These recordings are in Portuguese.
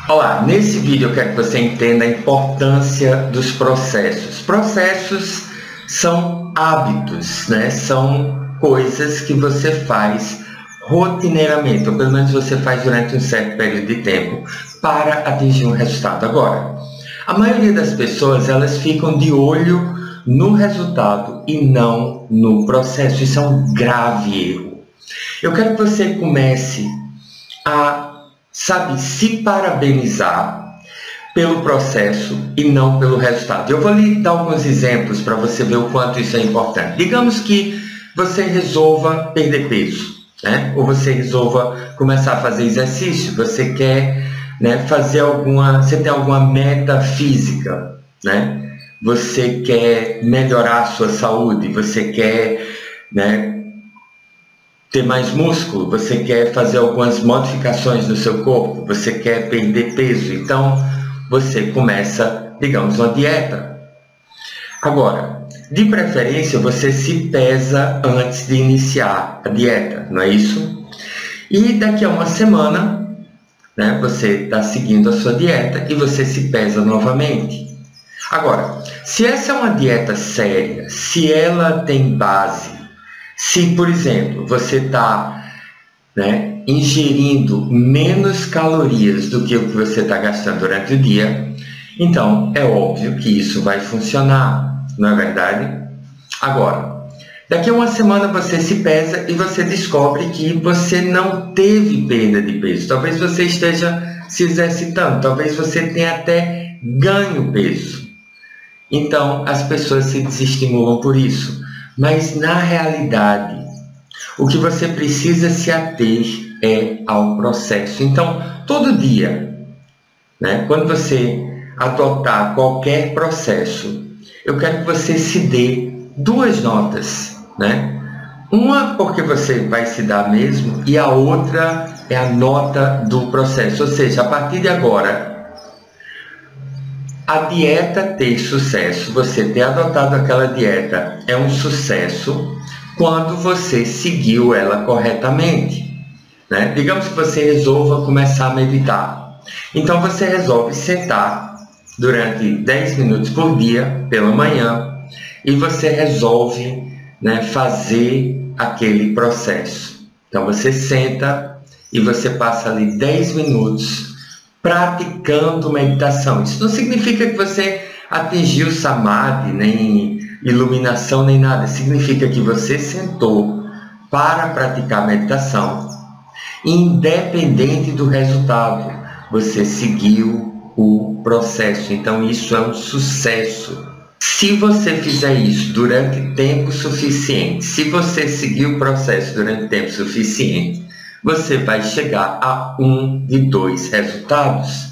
Olá, nesse vídeo eu quero que você entenda a importância dos processos. Processos são hábitos, né? São coisas que você faz rotineiramente, ou pelo menos você faz durante um certo período de tempo para atingir um resultado. Agora, a maioria das pessoas, elas ficam de olho no resultado e não no processo. Isso é um grave erro. Eu quero que você comece a se parabenizar pelo processo e não pelo resultado. Eu vou lhe dar alguns exemplos para você ver o quanto isso é importante. Digamos que você resolva perder peso, né? Ou você resolva começar a fazer exercício, você quer, né, você tem alguma meta física, né? Você quer melhorar a sua saúde, você quer, né, ter mais músculo, você quer fazer algumas modificações no seu corpo, você quer perder peso, então você começa, digamos, uma dieta. Agora, de preferência, você se pesa antes de iniciar a dieta, não é isso? E daqui a uma semana, né, você está seguindo a sua dieta e você se pesa novamente. Agora, se essa é uma dieta séria, se ela tem base, se, por exemplo, você está, né, ingerindo menos calorias do que o que você está gastando durante o dia, então é óbvio que isso vai funcionar, não é verdade? Agora, daqui a uma semana você se pesa e você descobre que você não teve perda de peso. Talvez você esteja se exercitando, talvez você tenha até ganho peso. Então, as pessoas se desestimulam por isso. Mas, na realidade, o que você precisa se ater é ao processo. Então, todo dia, né, quando você adotar qualquer processo, eu quero que você se dê duas notas, né? Uma porque você vai se dar mesmo e a outra é a nota do processo. Ou seja, a partir de agora, a dieta ter sucesso, você ter adotado aquela dieta é um sucesso quando você seguiu ela corretamente, né? Digamos que você resolva começar a meditar. Então você resolve sentar durante 10 minutos por dia, pela manhã, e você resolve, né, fazer aquele processo. Então você senta e você passa ali 10 minutos praticando meditação. Isso não significa que você atingiu samadhi, nem iluminação, nem nada. Significa que você sentou para praticar meditação. Independente do resultado, você seguiu o processo. Então isso é um sucesso. Se você fizer isso durante tempo suficiente, se você seguir o processo durante tempo suficiente, você vai chegar a um de dois resultados.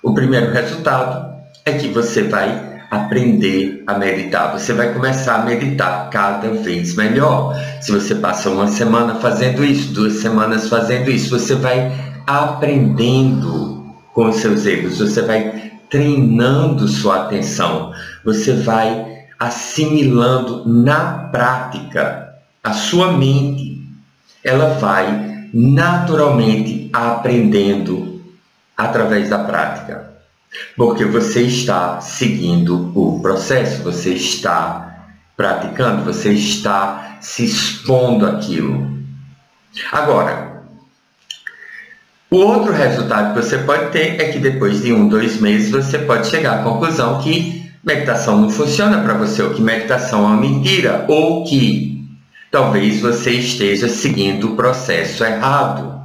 O primeiro resultado é que você vai aprender a meditar. Você vai começar a meditar cada vez melhor. Se você passa uma semana fazendo isso, 2 semanas fazendo isso, você vai aprendendo com os seus erros, você vai treinando sua atenção, você vai assimilando na prática. A sua mente, ela vai naturalmente aprendendo através da prática, porque você está seguindo o processo, você está praticando, você está se expondo àquilo. Agora, o outro resultado que você pode ter é que depois de 1, 2 meses você pode chegar à conclusão que meditação não funciona para você, ou que meditação é uma mentira, ou que talvez você esteja seguindo o processo errado.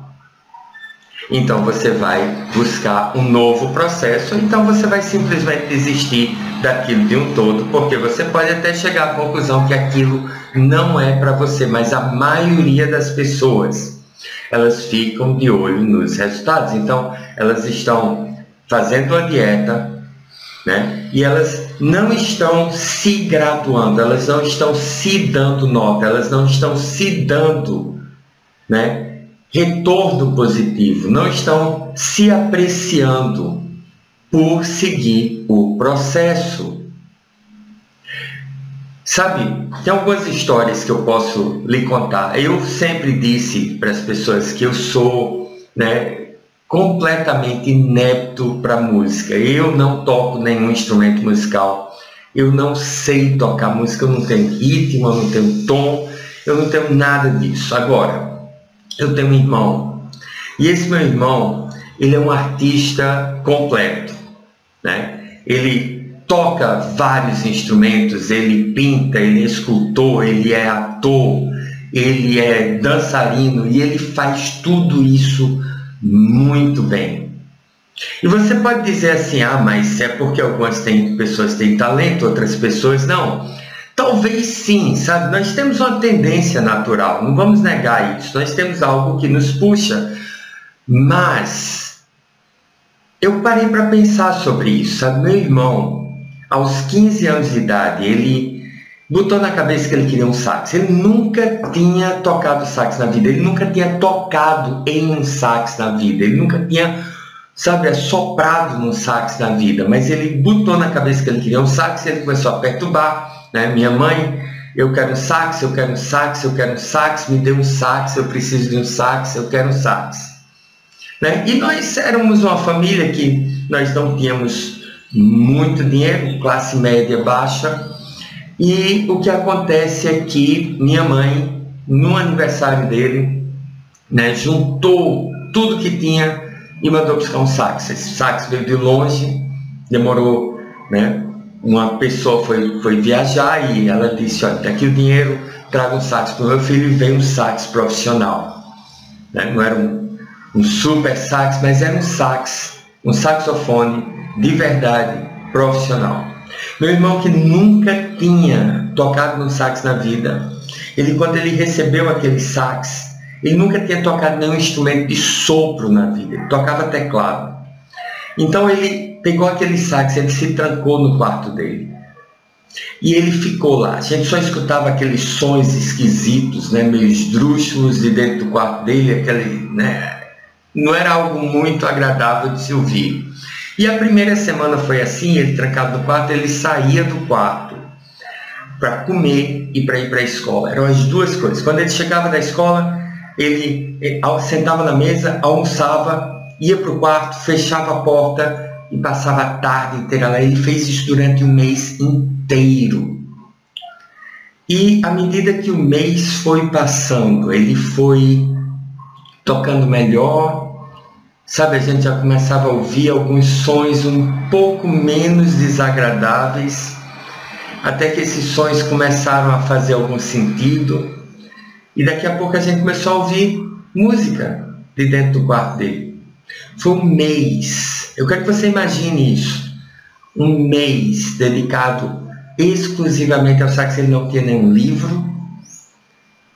Então você vai buscar um novo processo, então você vai simplesmente desistir daquilo de um todo, porque você pode até chegar à conclusão que aquilo não é para você, mas a maioria das pessoas, elas ficam de olho nos resultados. Então elas estão fazendo a dieta, né? E elas não estão se graduando, elas não estão se dando nota, elas não estão se dando, né, retorno positivo, não estão se apreciando por seguir o processo. Sabe, tem algumas histórias que eu posso lhe contar. Eu sempre disse para as pessoas que eu sou, né, completamente inepto para música. Eu não toco nenhum instrumento musical. Eu não sei tocar música, eu não tenho ritmo, eu não tenho tom, eu não tenho nada disso. Agora, eu tenho um irmão. E esse meu irmão, ele é um artista completo, né? Ele toca vários instrumentos, ele pinta, ele é escultor, ele é ator, ele é dançarino e ele faz tudo isso muito bem. E você pode dizer assim, mas é porque algumas pessoas têm talento, outras pessoas não. Talvez sim, sabe? Nós temos uma tendência natural, não vamos negar isso. Nós temos algo que nos puxa, mas eu parei para pensar sobre isso, sabe? Meu irmão, aos 15 anos de idade, ele botou na cabeça que ele queria um sax. Ele nunca tinha tocado sax na vida, ele nunca tinha tocado em um sax na vida, ele nunca tinha, sabe, assoprado num sax na vida, mas ele botou na cabeça que ele queria um sax e ele começou a perturbar, né? Minha mãe, eu quero um sax, eu quero um sax, eu quero um sax, me dê um sax, eu preciso de um sax, eu quero um sax. Né? E nós éramos uma família que nós não tínhamos muito dinheiro, classe média baixa, e o que acontece é que minha mãe, no aniversário dele, né, juntou tudo que tinha e mandou buscar um sax. Esse sax veio de longe, demorou, né? Uma pessoa foi viajar e ela disse, olha, aqui o dinheiro, traga um sax para o meu filho, e veio um sax profissional. Né? Não era um super sax, mas era um saxofone de verdade, profissional. Meu irmão, que nunca tinha tocado no sax na vida, quando ele recebeu aquele sax, ele nunca tinha tocado nenhum instrumento de sopro na vida, ele tocava teclado. Então ele pegou aquele sax, ele se trancou no quarto dele. E ele ficou lá. A gente só escutava aqueles sons esquisitos, né, meio esdrúxulos de dentro do quarto dele, né, não era algo muito agradável de se ouvir. E a primeira semana foi assim, ele trancado no quarto, ele saía do quarto para comer e para ir para a escola. Eram as duas coisas. Quando ele chegava da escola, ele sentava na mesa, almoçava, ia para o quarto, fechava a porta e passava a tarde inteira lá. Ele fez isso durante um mês inteiro. E à medida que o mês foi passando, ele foi tocando melhor, sabe, a gente já começava a ouvir alguns sons um pouco menos desagradáveis, até que esses sons começaram a fazer algum sentido, e daqui a pouco a gente começou a ouvir música de dentro do quarto dele. Foi um mês, eu quero que você imagine isso, um mês dedicado exclusivamente ao sax. Ele não tinha nenhum livro,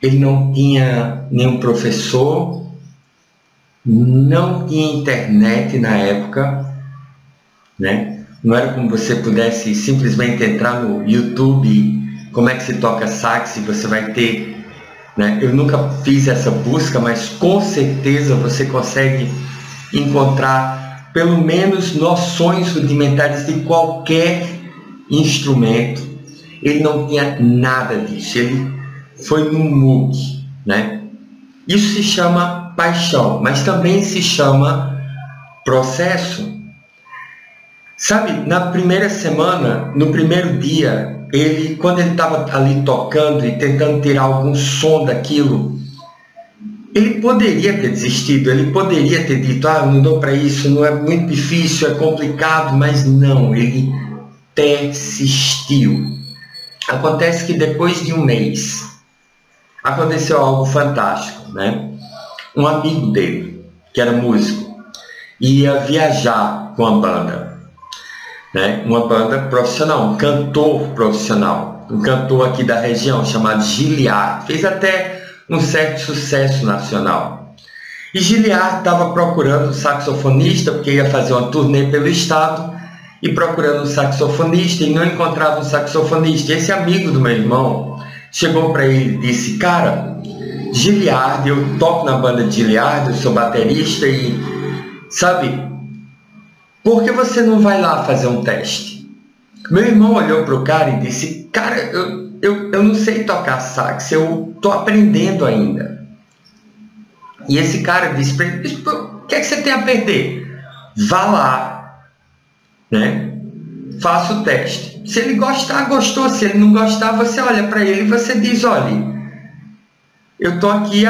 ele não tinha nenhum professor, não tinha internet na época, né? Não era como você pudesse simplesmente entrar no YouTube, como é que se toca sax, e você vai ter, né? Eu nunca fiz essa busca, mas com certeza você consegue encontrar pelo menos noções rudimentares de qualquer instrumento. Ele não tinha nada disso, ele foi no MOOC, né? Isso se chama paixão, mas também se chama processo. Sabe, na primeira semana, no primeiro dia, quando ele estava ali tocando e tentando tirar algum som daquilo, ele poderia ter desistido, ele poderia ter dito, não dou para isso, não é muito difícil, é complicado, mas não, ele persistiu. Acontece que depois de um mês, aconteceu algo fantástico, né? Um amigo dele, que era músico, ia viajar com a banda, né? Uma banda profissional, um cantor profissional, um cantor aqui da região chamado Giliard, fez até um certo sucesso nacional. E Giliard estava procurando um saxofonista, porque ia fazer uma turnê pelo estado, e procurando um saxofonista, e não encontrava um saxofonista. E esse amigo do meu irmão chegou para ele e disse, cara, Giliard, eu toco na banda de Giliard, eu sou baterista e, sabe, por que você não vai lá fazer um teste? Meu irmão olhou para o cara e disse, cara, eu não sei tocar sax, eu estou aprendendo ainda. E esse cara disse para ele, O que é que você tem a perder? Vá lá, né? Faça o teste. Se ele gostar, gostou. Se ele não gostar, você olha para ele e você diz, olha, eu tô aqui,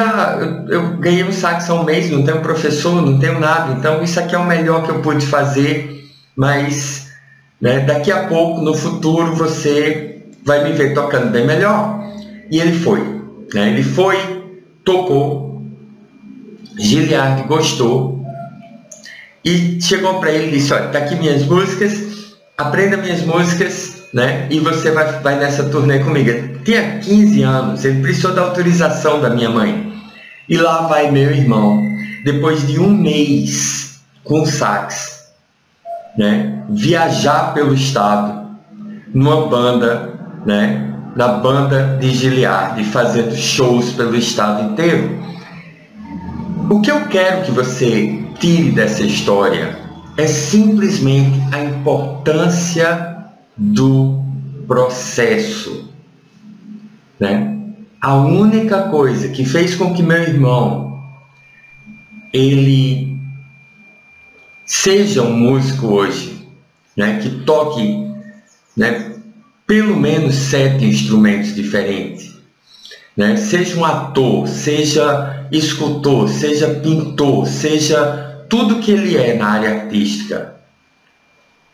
eu ganhei um sax há um mês, não tenho professor, não tenho nada, então isso aqui é o melhor que eu pude fazer, mas, né, daqui a pouco, no futuro, você vai me ver tocando bem melhor. E ele foi, né? Ele foi, tocou, Gilliard gostou e chegou para ele e disse, olha, tá aqui minhas músicas, aprenda minhas músicas, né? E você vai nessa turnê comigo. Ele tinha 15 anos, ele precisou da autorização da minha mãe. E lá vai meu irmão, depois de um mês com sax, né? Viajar pelo estado, numa banda, né? Na banda de Gilliard, fazendo shows pelo estado inteiro. O que eu quero que você tire dessa história é simplesmente a importância do processo, né? A única coisa que fez com que meu irmão ele seja um músico hoje, né? Que toque, né? Pelo menos 7 instrumentos diferentes, né? Seja um ator, seja escultor, seja pintor, seja tudo que ele é na área artística,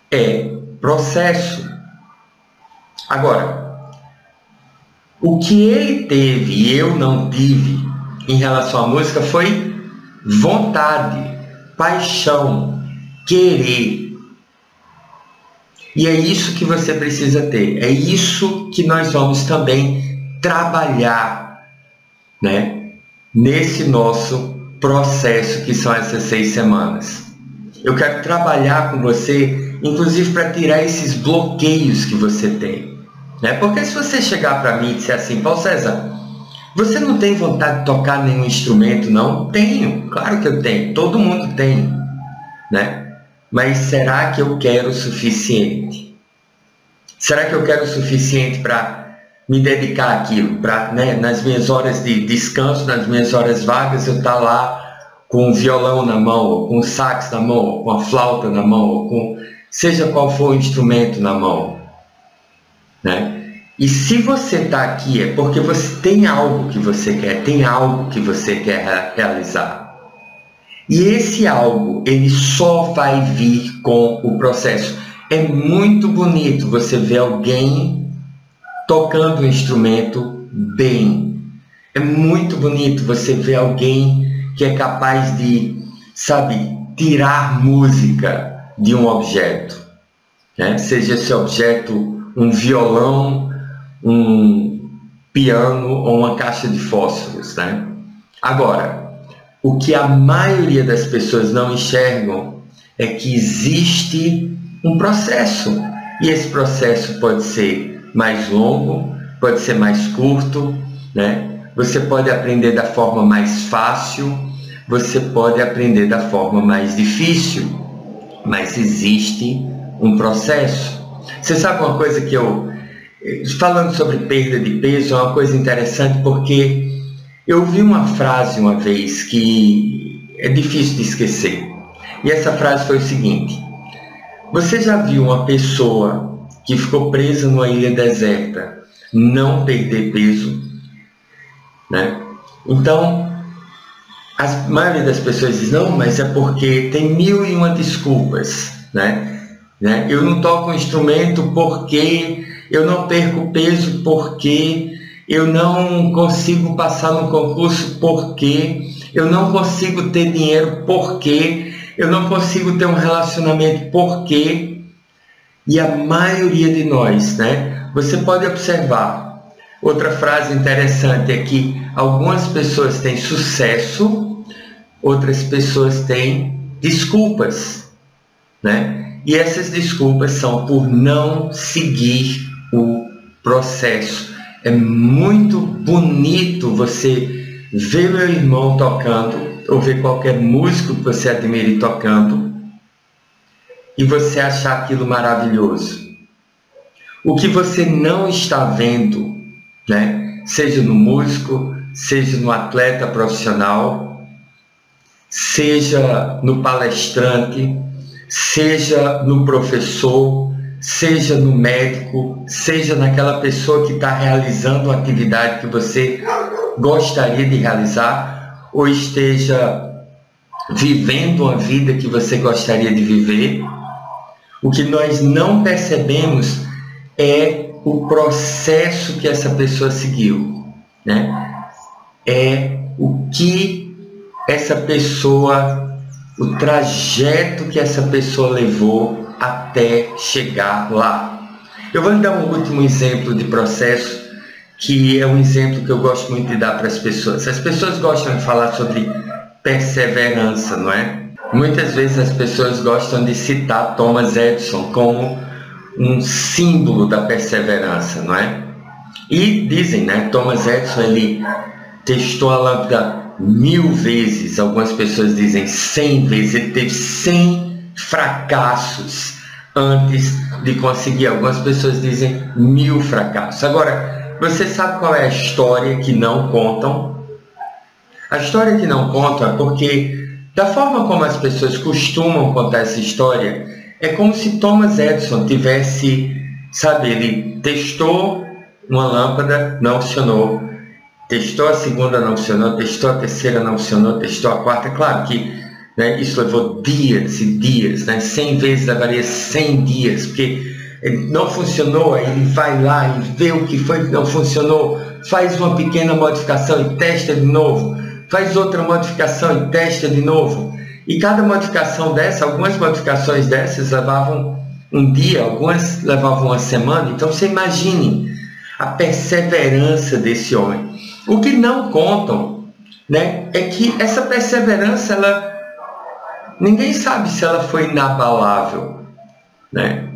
é processo. Agora, o que ele teve e eu não tive em relação à música foi vontade, paixão, querer. E é isso que você precisa ter. É isso que nós vamos também trabalhar, né, nesse nosso processo que são essas 6 semanas. Eu quero trabalhar com você, inclusive para tirar esses bloqueios que você tem, né? Porque se você chegar para mim e disser assim, Paulo César, você não tem vontade de tocar nenhum instrumento, não? Tenho, claro que eu tenho, todo mundo tem, né? Mas será que eu quero o suficiente? Será que eu quero o suficiente para me dedicar àquilo? Para, né, nas minhas horas de descanso, nas minhas horas vagas, eu estar lá com o violão na mão, ou com o sax na mão, ou com a flauta na mão, ou com seja qual for o instrumento na mão, né? E se você está aqui é porque você tem algo que você quer, tem algo que você quer realizar. E esse algo, ele só vai vir com o processo. É muito bonito você ver alguém tocando um instrumento bem. É muito bonito você ver alguém que é capaz de, sabe, tirar música de um objeto, né? Seja esse objeto um violão, um piano ou uma caixa de fósforos, né? Agora, o que a maioria das pessoas não enxergam é que existe um processo. E esse processo pode ser mais longo, pode ser mais curto, né? Você pode aprender da forma mais fácil, você pode aprender da forma mais difícil, mas existe um processo. Você sabe uma coisa que falando sobre perda de peso, é uma coisa interessante porque eu vi uma frase uma vez que é difícil de esquecer. E essa frase foi o seguinte: você já viu uma pessoa que ficou presa numa ilha deserta não perder peso, né? Então, a maioria das pessoas diz, não, mas é porque tem 1001 desculpas, né? Eu não toco um instrumento porque eu não perco peso, porque eu não consigo passar no concurso, porque eu não consigo ter dinheiro, porque eu não consigo ter um relacionamento, porque. E a maioria de nós, né? Você pode observar. Outra frase interessante é que algumas pessoas têm sucesso, outras pessoas têm desculpas, né? E essas desculpas são por não seguir o processo. É muito bonito você ver meu irmão tocando, ou ver qualquer músico que você admire tocando, e você achar aquilo maravilhoso. O que você não está vendo, né? Seja no músico, seja no atleta profissional, seja no palestrante, seja no professor, seja no médico, seja naquela pessoa que está realizando uma atividade que você gostaria de realizar, ou esteja vivendo uma vida que você gostaria de viver. O que nós não percebemos é o processo que essa pessoa seguiu, né? É o que essa pessoa, o trajeto que essa pessoa levou até chegar lá. Eu vou lhe dar um último exemplo de processo, que é um exemplo que eu gosto muito de dar para as pessoas. As pessoas gostam de falar sobre perseverança, não é? Muitas vezes as pessoas gostam de citar Thomas Edison como um símbolo da perseverança, não é? E dizem, né, Thomas Edison, ele testou a lâmpada 1000 vezes, algumas pessoas dizem 100 vezes, ele teve 100 fracassos antes de conseguir, algumas pessoas dizem 1000 fracassos. Agora, você sabe qual é a história que não contam? A história que não contam é porque, da forma como as pessoas costumam contar essa história, é como se Thomas Edison tivesse, sabe, ele testou uma lâmpada, não funcionou, testou a segunda, não funcionou, testou a terceira, não funcionou, testou a quarta. Claro que, né, isso levou dias e dias, né? 100 vezes levaria 100 dias, porque não funcionou, aí ele vai lá e vê o que foi que não funcionou, faz uma pequena modificação e testa de novo, faz outra modificação e testa de novo. E cada modificação dessa, algumas modificações dessas levavam um dia, algumas levavam uma semana. Então você imagine a perseverança desse homem. O que não contam, né, é que essa perseverança, ninguém sabe se ela foi inabalável, né?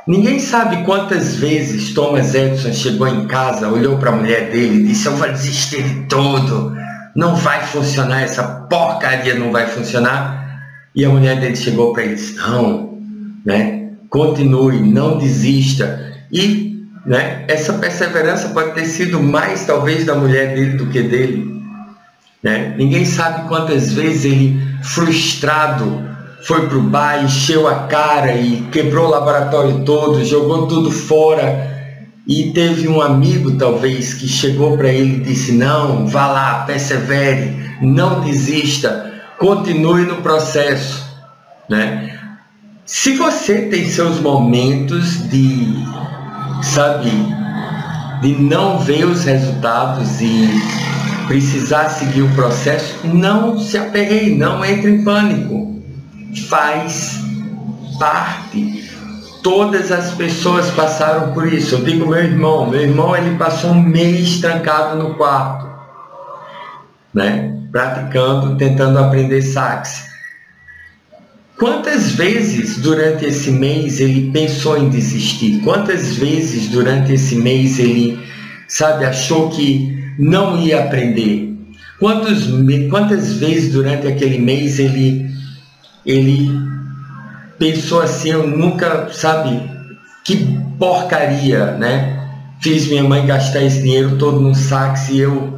Ninguém sabe quantas vezes Thomas Edison chegou em casa, olhou para a mulher dele e disse: eu vou desistir de tudo, não vai funcionar, essa porcaria não vai funcionar. E a mulher dele chegou para ele e disse: não, né, continue, não desista. E, né, essa perseverança pode ter sido mais talvez da mulher dele do que dele, né? Ninguém sabe quantas vezes ele, frustrado, foi para o bar, encheu a cara e quebrou o laboratório todo, jogou tudo fora. E teve um amigo, talvez, que chegou para ele e disse: não, vá lá, persevere, não desista, continue no processo, né? Se você tem seus momentos de, sabe, de não ver os resultados e precisar seguir o processo, não se aperreie, não entre em pânico. Faz parte. Todas as pessoas passaram por isso. Eu digo meu irmão ele passou um mês trancado no quarto, né, praticando, tentando aprender sax. Quantas vezes durante esse mês ele pensou em desistir? Quantas vezes durante esse mês ele, sabe, achou que não ia aprender? Quantas vezes durante aquele mês ele pensou assim: eu nunca, sabe, que porcaria, né? Fiz minha mãe gastar esse dinheiro todo no sax e eu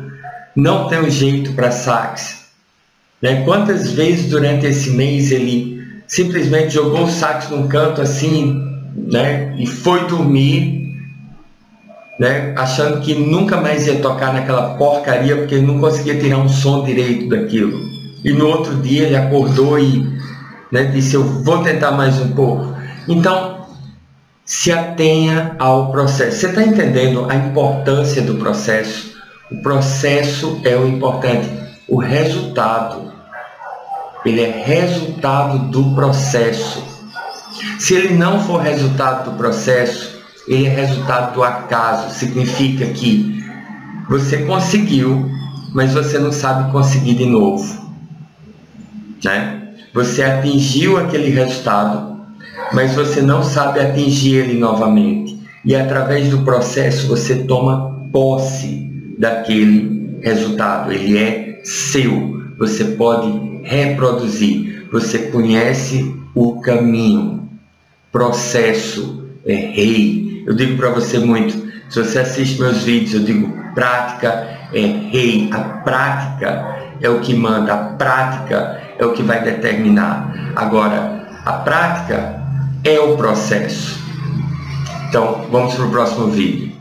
não tenho jeito para sax, né? Quantas vezes durante esse mês ele simplesmente jogou o sax num canto assim, né, e foi dormir, né, achando que nunca mais ia tocar naquela porcaria porque ele não conseguia tirar um som direito daquilo. E no outro dia ele acordou e, né, disse: eu vou tentar mais um pouco. Então, se atenha ao processo. Você está entendendo a importância do processo? O processo é o importante. O resultado, ele é resultado do processo. Se ele não for resultado do processo, ele é resultado do acaso. Significa que você conseguiu, mas você não sabe conseguir de novo, né? Você atingiu aquele resultado, mas você não sabe atingir ele novamente. E através do processo você toma posse daquele resultado. Ele é seu. Você pode reproduzir. Você conhece o caminho. Processo é rei. Eu digo para você muito, se você assiste meus vídeos, eu digo: prática é rei. A prática é o que manda, a prática é o que vai determinar. Agora, a prática é o processo. Então, vamos para o próximo vídeo.